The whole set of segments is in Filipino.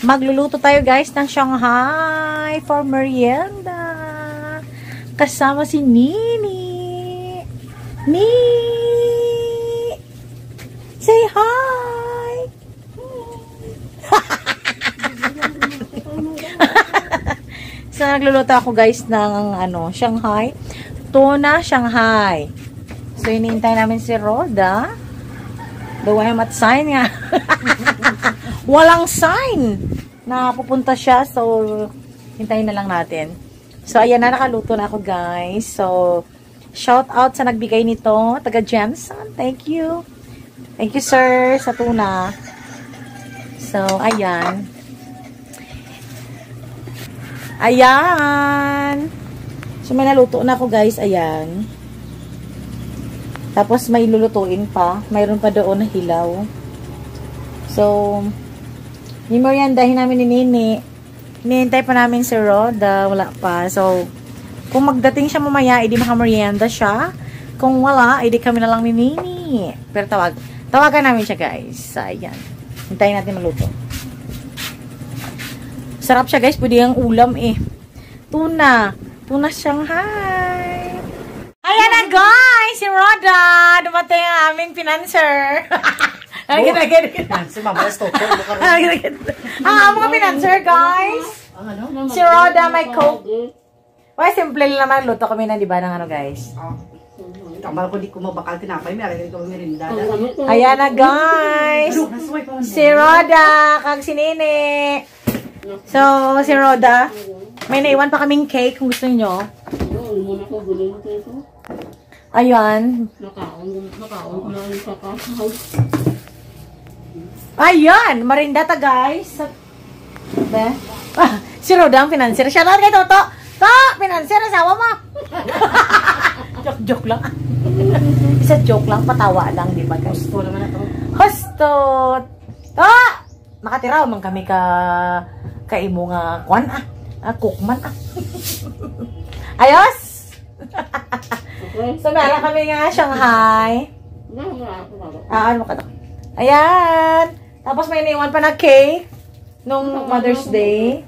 Magluluto tayo guys ng Shanghai for merienda. Kasama si Nini. Say hi! So, nagluluto ako guys ng Shanghai. Tuna Shanghai. So, iniintay namin si Roda. Daway mat sign nga. Walang sign na pupunta siya. So, hintayin na lang natin. So, ayan na. Nakaluto na ako, guys. So, shout out sa nagbigay nito. Taga Jensen. Thank you. Thank you, sir, sa tuna. So, ayan. Ayan. So, may naluto na ako, guys. Ayan. Tapos, may lulutuin pa. Mayroon pa doon na hilaw. So, yung meriendahin namin ni Nini. Hinihintay pa namin si Roda. Wala pa. So, kung magdating siya mamaya, edi makamerienda siya. Kung wala, edi kami na lang ni Nini. Pero tawagan namin siya, guys. Ayan. Hintayin natin maluto. Sarap siya, guys. Pwede yung ulam eh. Tuna. Tuna Shanghai. Ayan na, guys! Si Roda! Dumating ang aming financer. Mga financer, guys! Si Roda, may coke. Why, simple lang naman. Luto kami na, di ba, ng guys? Kamar ko di ko mabakal tinapay. May alagay ko merinda. Ayan na, guys! Si Roda, kag si Nini. So, si Roda, may naiwan pa kaming cake kung gusto niyo. Ayan. Ayan! Marindata, guys. Si Roda ang financier. Shout out kay Toto. Financier, asawa mo. Joke lang. Isa joke lang, patawa lang, di ba, guys? Gusto naman ito. Hosto! Nakatira man kami kaimo nga kwan cookman Ayos! So, meron kami nga Shanghai. Ano ka to? Ayan! Tapos may naiwan pa na cake nung Mother's Day.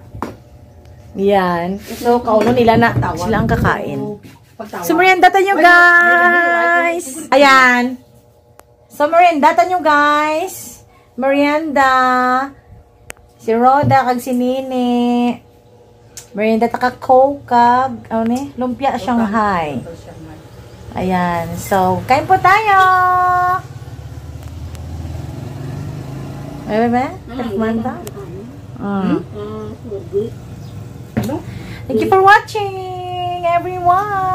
Yan. So, kauno nila na sila ang kakain. So, meriendata nyo, guys! Ayan. So, meriendata nyo, guys! Merienda. Si Roda, kag si Nini. Merienda taka Coke, kag, lumpia Shanghai. Ayan. So, kain po tayo! Ay, ba? Tikmanda? Thank you for watching, everyone!